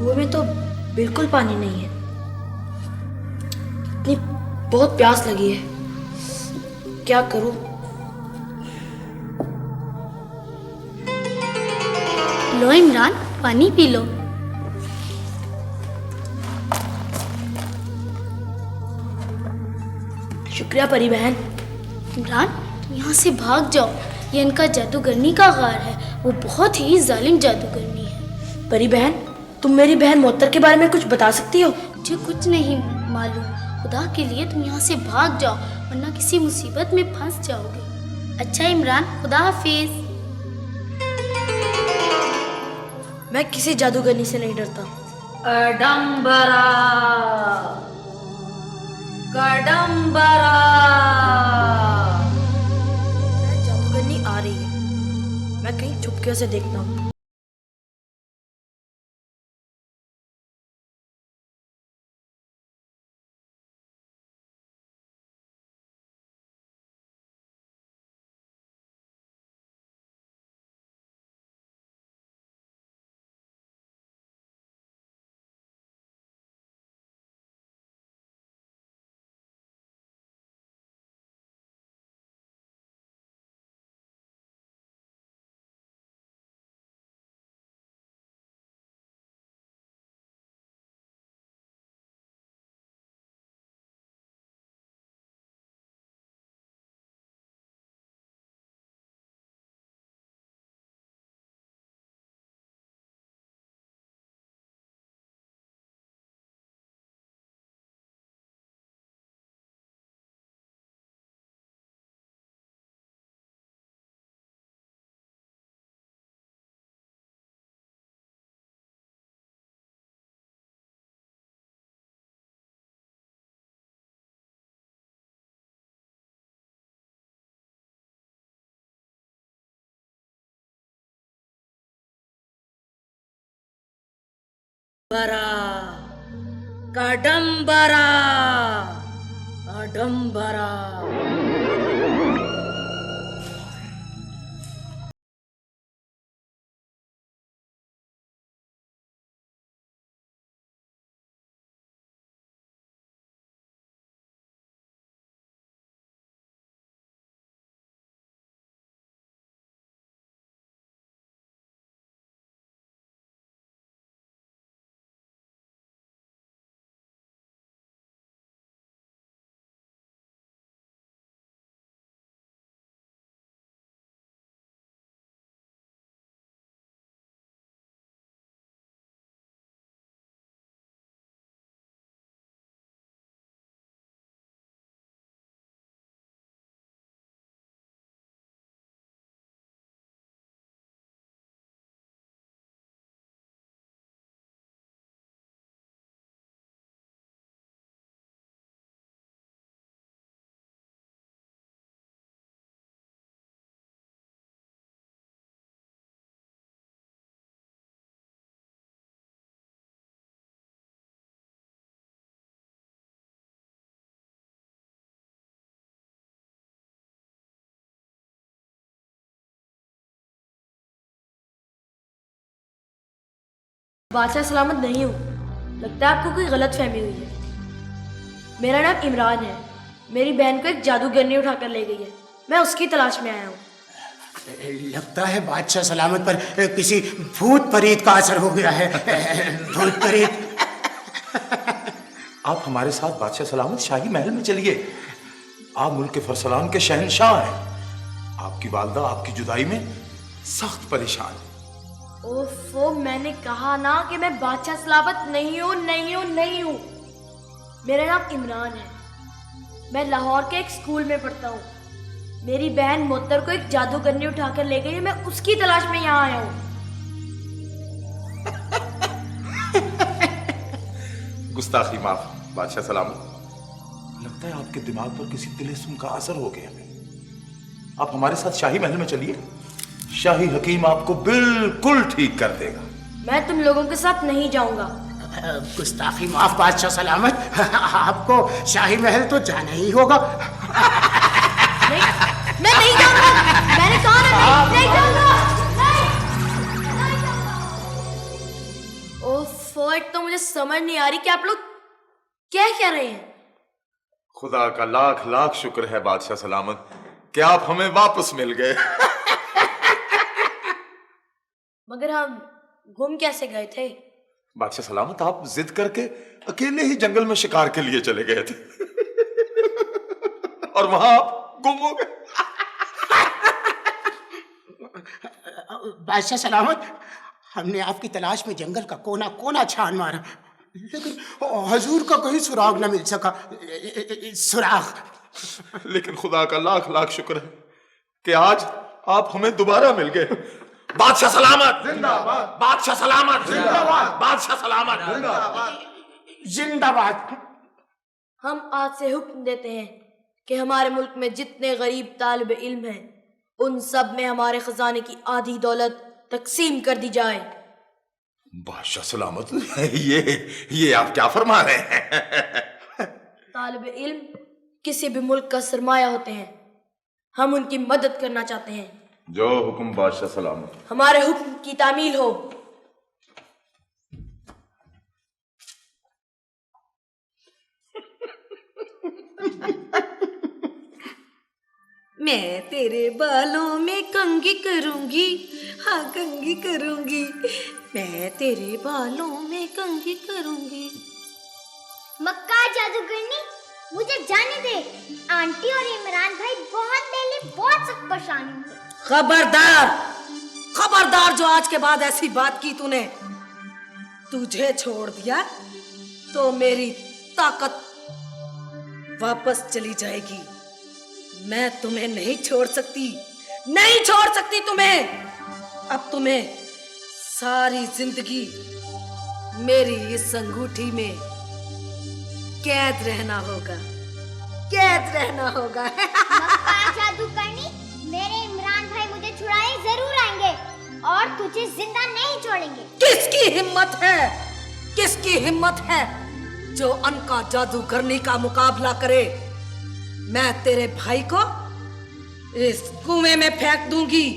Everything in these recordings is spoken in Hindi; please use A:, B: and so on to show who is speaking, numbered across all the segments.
A: कुएं में तो बिल्कुल पानी नहीं है। इतनी बहुत प्यास लगी है, क्या करूं?
B: लो इमरान, पानी पी लो।
A: शुक्रिया परी बहन।
B: इमरान, यहाँ से भाग जाओ, ये इनका जादूगरनी का गार है। वो बहुत ही जालिम जादूगरनी है।
A: परी बहन, तुम मेरी बहन मोहत्तर के बारे में कुछ बता सकती हो?
B: मुझे कुछ नहीं मालूम। खुदा के लिए तुम यहाँ से भाग जाओ, वरना किसी मुसीबत में फंस जाओगे। अच्छा इमरान, खुदा हाफिज।
A: मैं किसी जादूगरनी से नहीं डरता।
C: कडम्बरा, कडम्बरा।
A: जादूगरनी आ रही है, मैं कहीं चुपके से देखता हूँ।
C: कडम्बरा, कडम्बरा।
A: बादशाह सलामत नहीं हूँ। लगता है आपको कोई गलत फहमी हुई है। मेरा नाम इमरान है। मेरी बहन को एक जादूगरनी उठाकर ले गई है। मैं उसकी तलाश में आया हूँ।
D: लगता है बादशाह सलामत पर किसी भूत परीत का असर हो गया है। भूत परीत।
E: आप हमारे साथ बादशाह सलामत शाही महल में चलिए। आप मुल्क फरसलान के शहंशाह हैं। आपकी वालदा आपकी जुदाई में सख्त परेशान है।
A: ओफो, मैंने कहा ना कि मैं बादशाह सलामत नहीं हूँ, नहीं हूँ, नहीं हूँ। मेरा नाम इमरान है। मैं लाहौर के एक स्कूल में पढ़ता हूँ। मेरी बहन मोहत्तर को एक जादूगरनी उठाकर ले गई है। मैं उसकी तलाश में यहाँ आया हूँ।
E: गुस्ताखी माफ बादशाह सलामत। लगता है आपके दिमाग पर किसी तिलिस्म का असर हो गया है। आप हमारे साथ शाही महल में चलिए। शाही हकीम आपको बिल्कुल ठीक कर देगा।
A: मैं तुम लोगों के साथ नहीं जाऊंगा।
D: गुस्ताखी माफ बादशाह सलामत। आपको शाही महल तो जाना ही होगा।
A: नहीं, मैं नहीं जाऊंगा। मैंने कहा ना, नहीं जाऊंगा। ओफो, एक तो मुझे समझ नहीं आ रही कि आप लोग क्या कह रहे हैं।
E: खुदा का लाख लाख शुक्र है बादशाह सलामत कि आप हमें वापस मिल गए।
A: मगर हम गुम कैसे गए थे?
E: बादशाह सलामत आप जिद करके अकेले ही जंगल में शिकार के लिए चले गए थे और वहां आप गुम हो गए।
D: बादशाह सलामत, हमने आपकी तलाश में जंगल का कोना कोना छान मारा, लेकिन हजूर का कहीं सुराग न मिल सका। सुराग।
E: लेकिन खुदा का लाख लाख शुक्र है कि आज आप हमें दोबारा मिल गए। बादशाह सलामत जिंदाबाद, बादशाह सलामत जिंदाबाद, बादशाह सलामत जिंदाबाद,
D: जिंदाबाद।
A: हम आज से हुक्म देते हैं कि हमारे मुल्क में जितने गरीब तालिब इल्म हैं उन सब में हमारे खजाने की आधी दौलत तकसीम कर दी जाए।
E: बादशाह सलामत, ये आप क्या फरमा रहे हैं?
A: तालिब इल्म किसी भी मुल्क का सरमाया होते हैं, हम उनकी मदद करना चाहते हैं।
E: जो हुक्म बादशाह सलामत।
A: हमारे हुक्म की तामील हो।
C: मैं तेरे बालों में कंघी करूंगी, हाँ कंघी करूंगी, मैं तेरे बालों में कंघी करूंगी।
B: मक्का जादूगरनी, मुझे जाने दे। आंटी और इमरान भाई बहुत पहले बहुत सख्त परेशान होंगे।
C: खबरदार, खबरदार, जो आज के बाद ऐसी बात की तूने, तुझे छोड़ दिया तो मेरी ताकत वापस चली जाएगी। मैं तुम्हें नहीं छोड़ सकती, नहीं छोड़ सकती तुम्हें। अब तुम्हें सारी जिंदगी मेरी इस अंगूठी में कैद रहना होगा, कैद रहना होगा।
B: मक्का जादूगरनी, मेरे इमरान भाई मुझे छुड़ाने जरूर आएंगे और तुझे जिंदा नहीं छोड़ेंगे।
C: किसकी हिम्मत है, किसकी हिम्मत है जो अनका जादूगरनी का मुकाबला करे? मैं तेरे भाई को इस कुएं में फेंक दूंगी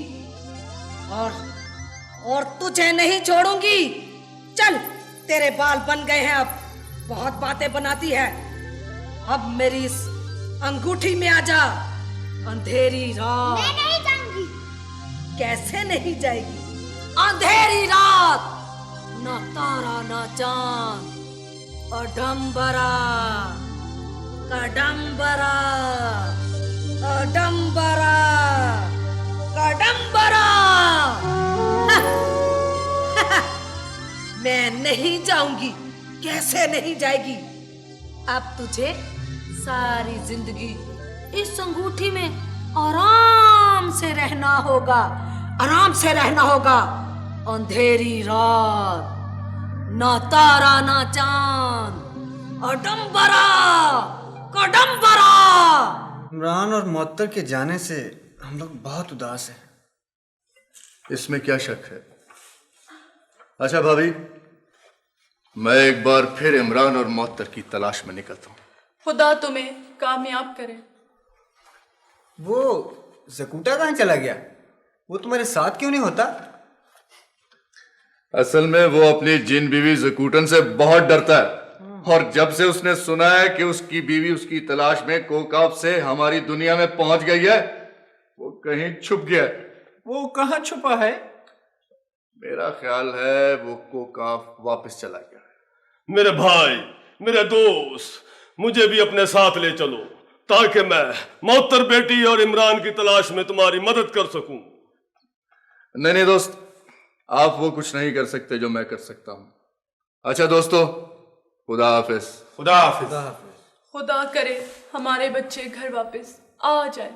C: और तुझे नहीं छोड़ूंगी। चल, तेरे बाल बन गए हैं, अब बहुत बातें बनाती है। अब मेरी इस अंगूठी में आ जा। अंधेरी रात।
B: मैं नहीं जाऊंगी।
C: कैसे नहीं जाएगी? अंधेरी रात, ना तारा ना चांद, अडंबरा, कडंबरा, अडंबरा, कडंबरा। मैं नहीं जाऊंगी। कैसे नहीं जाएगी? अब तुझे सारी जिंदगी इस अंगूठी में आराम से रहना होगा, आराम से रहना होगा। अंधेरी रात, ना तारा ना चांद, अडंबरा, कडंबरा।
F: इमरान और मुअत्तर के जाने से हम लोग बहुत उदास हैं।
G: इसमें क्या शक है? अच्छा भाभी, मैं एक बार फिर इमरान और मुअत्तर की तलाश में निकलता हूँ।
H: खुदा तुम्हें कामयाब करे।
F: वो ज़कूटा कहाँ चला गया? वो तुम्हारे साथ क्यों नहीं होता?
G: असल में वो अपनी जिन बीवी ज़कूटन से बहुत डरता है, और जब से उसने सुना है कि उसकी बीवी उसकी तलाश में कोकाफ से हमारी दुनिया में पहुंच गई है, वो कहीं छुप गया है।
F: वो कहाँ छुपा है?
G: मेरा ख्याल है वो कोकाफ वापस चला गया है।
I: मेरे भाई, मेरे दोस्त, मुझे भी अपने साथ ले चलो ताकि मैं मुअत्तर बेटी और इमरान की तलाश में तुम्हारी मदद कर सकूं।
G: नहीं नहीं दोस्त, आप वो कुछ नहीं कर सकते जो मैं कर सकता हूं। अच्छा दोस्तों, खुदा हाफिज।
E: खुदा हाफिज।
H: खुदा करे हमारे बच्चे घर वापस आ जाए।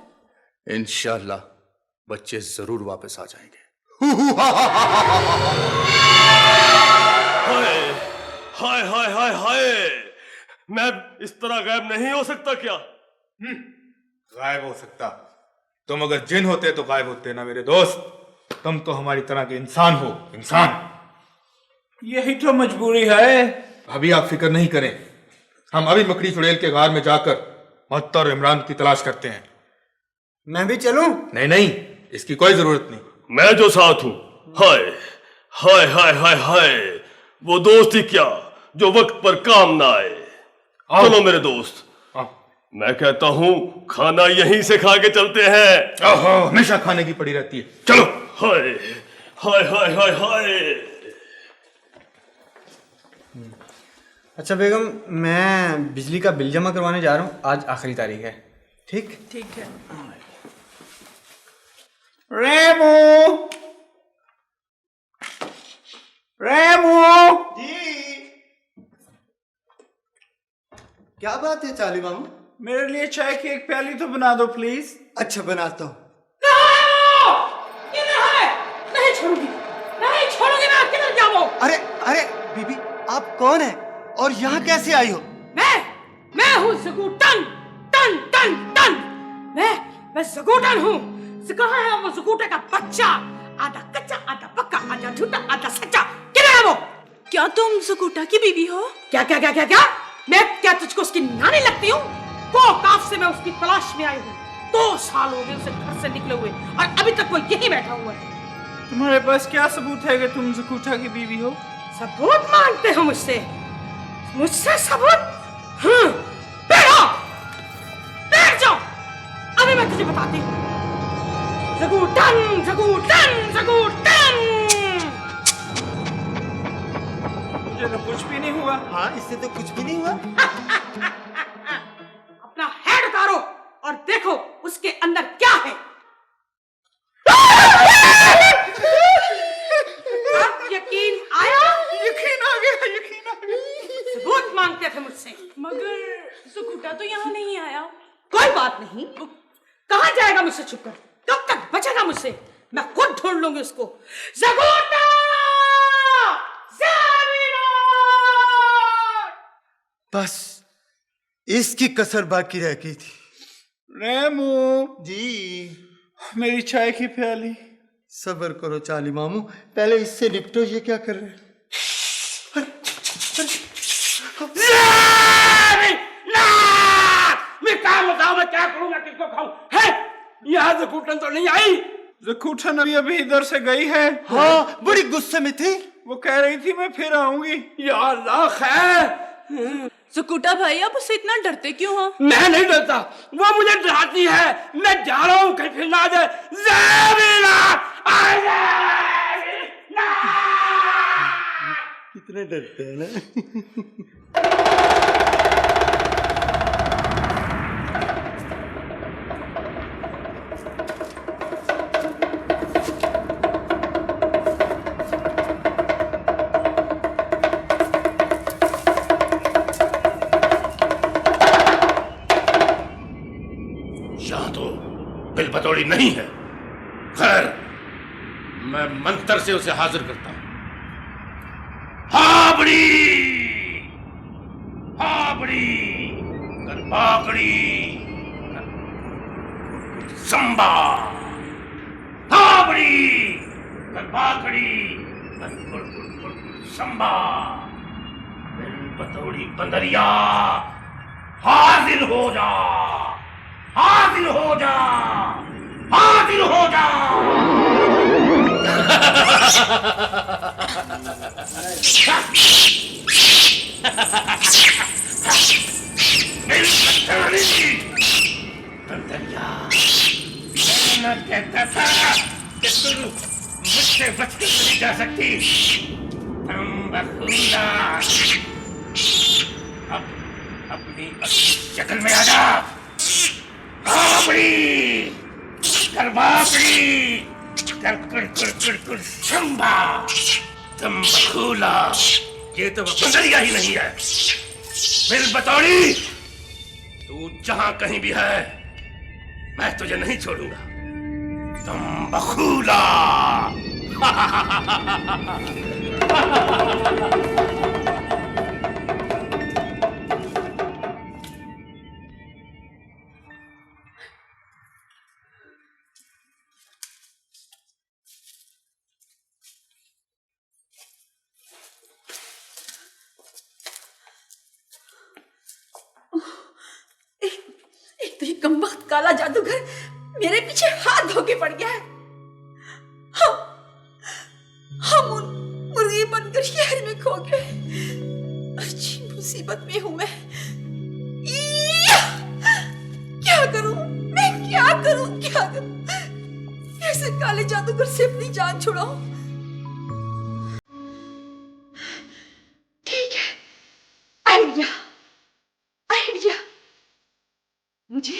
G: इंशाल्लाह बच्चे जरूर वापस आ जाएंगे।
I: हाय हाय हाय हाय हाय, मैं इस तरह गायब नहीं हो सकता क्या?
J: गायब हो सकता? तुम अगर जिन होते तो गायब होते ना मेरे दोस्त। तुम तो हमारी तरह के इंसान हो, इंसान। यही तो मजबूरी है। अभी आप फिक्र नहीं करें, हम अभी मकड़ी चुड़ैल के गार में जाकर मुअत्तर और इमरान की तलाश करते हैं।
F: मैं भी चलूं?
J: नहीं नहीं, इसकी कोई जरूरत नहीं।
I: मैं जो साथ हूं। हाय हाय हाय हाय हाय, वो दोस्त ही क्या जो वक्त पर काम ना आए। चलो मेरे दोस्त, मैं कहता हूं खाना यहीं से खा के चलते हैं।
J: ओहो, हमेशा खाने की पड़ी रहती है, चलो।
I: हाय हाय हाय हाय हाय।
F: अच्छा बेगम, मैं बिजली का बिल जमा करवाने जा रहा हूँ, आज आखिरी तारीख है। ठीक
H: ठीक है।
J: रेमू, रेमू
F: जी। क्या बात है चाली मामू?
J: मेरे लिए चाय की एक प्याली तो बना दो प्लीज।
F: अच्छा बनाता हूँ।
C: नहीं छोड़ूंगी, नहीं छोड़ूंगी, मैं किधर जाऊँ?
F: अरे अरे बीबी, आप कौन है और यहाँ कैसे आई हो?
C: मैं हूँ ज़कूटन, टन टन टन। मैं ज़कूटन हूँ। कहाँ है वो ज़कूटे का बच्चा? आधा कच्चा, आधा पक्का, आधा झूठा, आधा सच्चा। किधर है वो?
H: क्या तुम ज़कूटा की बीवी हो?
C: क्या क्या क्या क्या क्या? मैं क्या तुझको उसकी नानी लगती हूँ? काफ से मैं उसकी तलाश में आई हूँ। 2 साल हो गए उसे घर से निकले हुए और अभी तक वो यहीं बैठा हुआ है।
J: तुम्हारे पास क्या सबूत है कि तुम ज़कूटा की बीवी हो?
C: सबूत मांगते हो मुझसे? मुझसे सबूत? बैठ जाओ, अभी मैं तुझे बताती हूँ। ज़कूटन, ज़कूटन, ज़कूटन।
J: मुझे तो कुछ भी नहीं हुआ।
F: हाँ, इससे तो कुछ भी नहीं हुआ।
C: अपना हेड उतारो और देखो उसके अंदर क्या है। अब यकीन आया?
J: यकीन आ गया, यकीन आ गया।
C: सबूत मांगते थे मुझसे,
H: मगर ज़कूटा तो यहाँ नहीं आया।
C: कोई बात नहीं। कहाँ जाएगा मुझसे छुपकर? कब तक बचेगा मुझसे? मैं खुद ढूंढ लूंगी उसको। ज़कूटा!
F: बस इसकी कसर बाकी रह गई थी।
J: रेमू
F: जी।
J: मेरी चाय की प्याली।
F: सब्र करो चाली मामू, पहले इससे निपटो। ये क्या कर रहे हैं?
C: मैं क्या बताऊं, मैं क्या करूं, मैं किसको खाऊं? है यहाँ ज़कूटन तो नहीं आई।
J: ज़कूटन अभी इधर से गई है।
F: हाँ, बड़ी गुस्से में थी।
J: वो कह रही थी मैं फिर आऊंगी।
C: या अल्लाह खैर।
H: ज़कूटा भाई, आप उससे इतना डरते क्यों हो?
C: मैं नहीं डरता, वो मुझे डराती है। मैं जा रहा हूँ, कहीं फिर ना आ जाए।
F: कितने डरते हैं ना।
K: यहाँ तो बिल बतौड़ी नहीं है। खैर, मैं मंत्र से उसे हाजिर करता हूं। हाबड़ी हाबड़ी गरबाकड़ी संबा। हाबड़ी गरबाकड़ी संबा। बिल बतौड़ी बंदरिया, हाजिर हो जा, हाजिर हो जा, हाजिर हो जा। मैं कहता था कि तुम मुझसे बचकर नहीं जा सकती। बखूला, अब अपनी असली शक्ल में आ जा। बापड़ी, करबापड़ी, कर संभा, तुम बखूला। ये तो बंदरिया ही नहीं है। बिल बतौड़ी, तू जहां कहीं भी है, मैं तुझे नहीं छोड़ूंगा। तुम बखूला।
C: एक तो ये कमबख्त काला जादूगर मेरे पीछे हाथ धो के पड़ गया है। हम उन मुर्गी
H: बनकर शहर में खो गए। अच्छी मुसीबत में हूं मैं। क्या करूं मैं, क्या करूं, क्या करूं? कैसे काले जादूगर से अपनी जान छुड़ाऊं? ठीक है, आइडिया, आइडिया। मुझे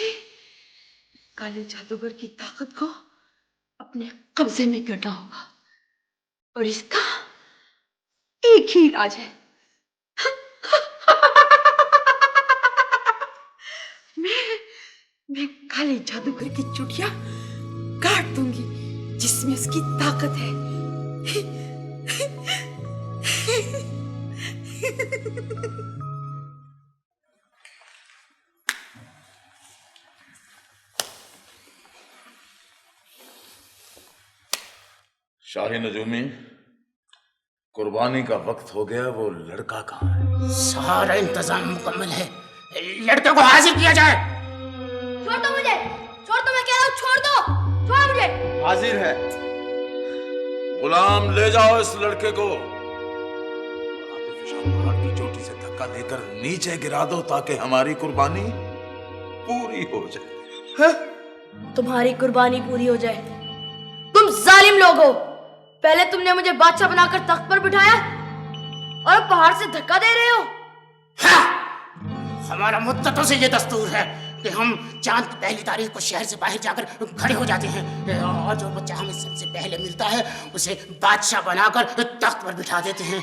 H: काले जादूगर की ताकत को अपने कब्जे में करना होगा और इसका एक ही इलाज है। मैं काले जादूगर की चुटिया काट दूंगी जिसमें उसकी ताकत है।
E: शाही नजूमी, कुर्बानी का वक्त हो गया। वो लड़का कहाँ है?
D: सारा इंतजाम मुकम्मल है, लड़के को हाजिर किया जाए।
A: छोड़ दो मुझे, छोड़ दो, मैं कह रहा हूँ छोड़ दो, छोड़ मुझे।
F: हाजिर है।
E: गुलाम ले जाओ इस लड़के को, पहाड़ की चोटी से धक्का देकर नीचे गिरा दो ताकि हमारी कुर्बानी पूरी हो जाए।
A: तुम्हारी कुर्बानी पूरी हो जाए? तुम जालिम लोग हो। पहले तुमने मुझे बादशाह बनाकर तख्त पर बिठाया और अब पहाड़ से धक्का दे रहे हो।
D: हमारा मुद्दतों से ये दस्तूर है कि हम चांद की पहली तारीख को शहर से बाहर जाकर खड़े हो जाते हैं और जो बच्चा हमें सबसे पहले मिलता है उसे बादशाह बनाकर तख्त पर बिठा देते हैं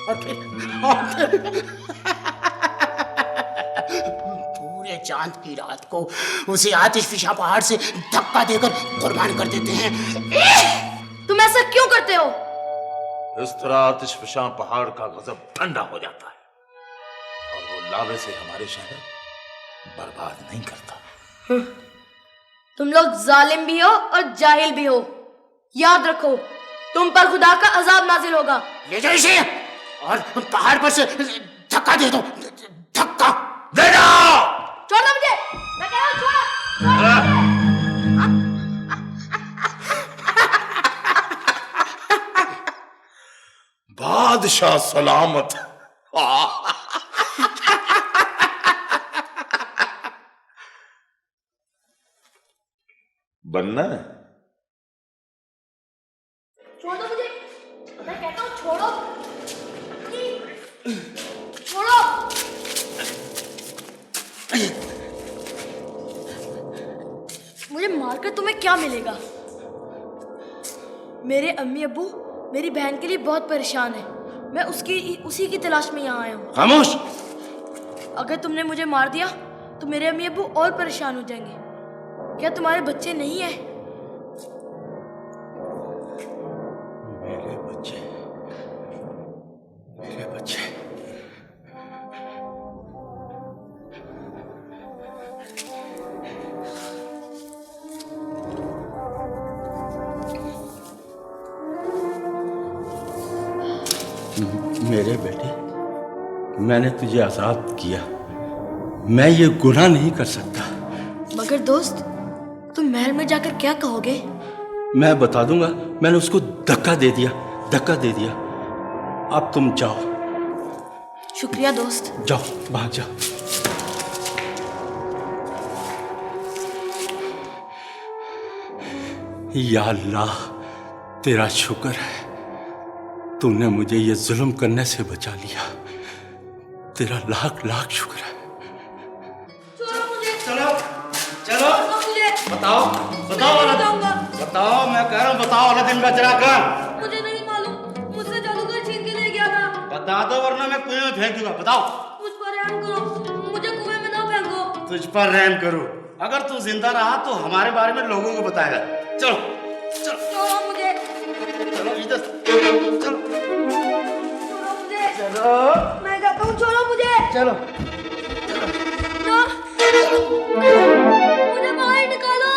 D: और फिर पूरे चांद की रात को उसे आतिशफिशा पहाड़ से धक्का देकर कुर्बान कर देते हैं।
A: तुम ऐसा क्यों करते हो?
E: इस तरह आतिशफिशा पहाड़ का गजब ठंडा हो जाता है और वो लावे से हमारे शहर बर्बाद नहीं करता।
A: तुम लोग जालिम भी हो और जाहिल भी हो। याद रखो, तुम पर खुदा का अजाब नाजिल होगा।
D: ले जाओ इसे और पहाड़ पर से धक्का दे दो, धक्का
E: दे दो।
A: छोड़ दो मुझे, मैं कह रहा हूँ छोड़ो।
E: बादशाह सलामत। बनना है?
A: छोड़ दो मुझे, मैं कहता हूँ छोड़ो, छोड़ो। मुझे मारकर तुम्हें क्या मिलेगा? मेरे अम्मी अब्बू मेरी बहन के लिए बहुत परेशान है। मैं उसी की तलाश में यहाँ आया हूँ।
K: खामोश!
A: अगर तुमने मुझे मार दिया तो मेरे अम्मी अब्बू और परेशान हो जाएंगे। क्या तुम्हारे बच्चे नहीं हैं?
K: मेरे बच्चे, मेरे बच्चे। मेरे बेटे, मैंने तुझे आजाद किया, मैं ये गुनाह नहीं कर सकता।
A: मगर दोस्त, तुम महल में जाकर क्या कहोगे?
K: मैं बता दूंगा, मैंने उसको धक्का दे दिया, धक्का दे दिया। अब तुम जाओ।
A: शुक्रिया दोस्त।
K: जाओ, भाग जाओ। या अल्लाह, तेरा शुक्र है, तूने मुझे ये जुल्म करने से बचा लिया। तेरा लाख लाख शुक्र है।
F: चलो चलो, बताओ बताओ बताओ, मैं कह रहा हूँ बताओ, अलादीन का चिराग।
A: मुझे नहीं मालूम, मुझसे जादूगर छीन के ले गया था।
F: बता दो वरना मैं कुएं में फेंक दूंगा। बताओ।
A: मुझ पर रहम करो, मुझे कुएं में ना फेंको।
F: तुझ पर रहम करूं? अगर तू जिंदा रहा तो हमारे बारे में लोगों को बताएगा। चलो चलो,
A: छोड़ो मुझे,
F: चलो इधर, चलो
A: छोड़ो मुझे,
F: चलो,
A: मैं कहता हूँ छोड़ो मुझे।
F: चलो।
A: ना, मुझे बाहर निकालो,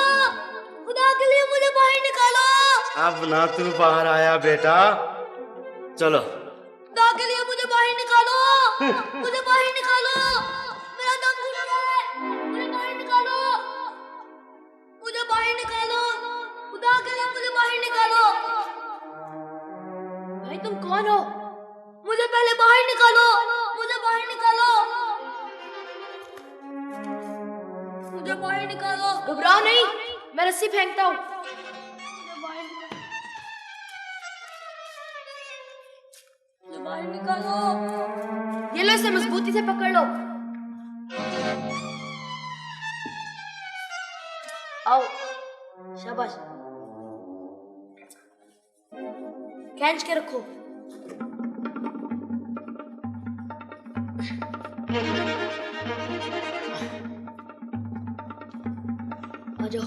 A: खुदा के लिए मुझे बाहर निकालो।
F: अब ना तू बाहर आया बेटा, चलो।
A: खुदा के लिए मुझे बाहर निकालो, मुझे बाहर निकालो, मेरा दम घुट रहा है, मुझे बाहर निकालो, मुझे बाहर निकालो, खुदा के लिए मुझे बाहर निकालो। भाई तुम कौन हो? मुझे पहले बाहर निकालो, मुझे बाहर निकालो, मुझे बाहर निकालो। घबराओ नहीं, मैं रस्सी फेंकता हूँ। मुझे बाहर निकालो। ये लो, इसे मजबूती से पकड़ लो। आओ, शाबाश। खींच के रखो। आ जाओ।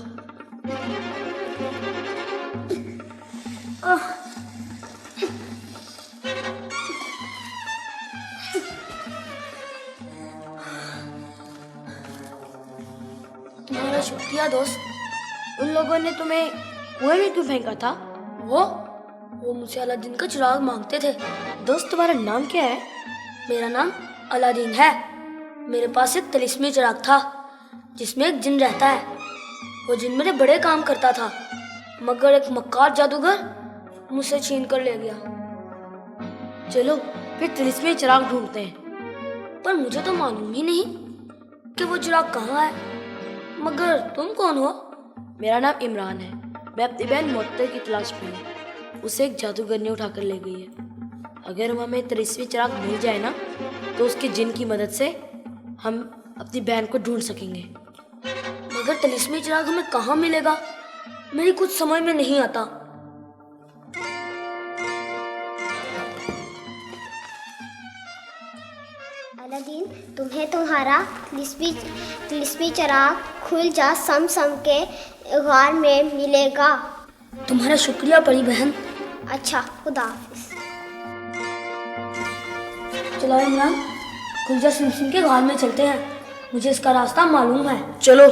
A: तुम्हारा शुक्रिया दोस्त। उन लोगों ने तुम्हें कुएं में क्यों फेंका था? वो मुझसे अलादीन का चिराग मांगते थे। दोस्त, तुम्हारा नाम क्या है? मेरा नाम अलादीन है। मेरे पास एक तिलिस्मी चिराग था जिसमें एक जिन रहता है। वो जिन मेरे बड़े काम करता था, मगर एक मक्कार जादूगर मुझसे छीन कर ले गया। चलो फिर तिलिस्मी चिराग ढूंढते हैं। पर मुझे तो मालूम ही नहीं कि वो चिराग कहाँ है। मगर तुम कौन हो? मेरा नाम इमरान है। मैं अपनी बहन मोहत्तर की तलाश में हूँ। उसे एक जादूगर ने उठाकर ले गई है। अगर हमें तिलिस्मी चिराग मिल जाए ना, तो उसके जिन की मदद से हम अपनी बहन को ढूंढ सकेंगे। मगर तिलिस्मी चिराग हमें कहाँ मिलेगा? मेरी कुछ समझ में नहीं आता।
L: अलादीन, तुम्हें तुम्हारा तिलिस्मी चिराग खुल जा सम के गार में मिलेगा।
A: तुम्हारा शुक्रिया बड़ी बहन।
L: अच्छा, खुदा हाफिज।
A: चलो इमरान, खुलजा सिमसिम के गार में चलते हैं। मुझे इसका रास्ता मालूम है। चलो।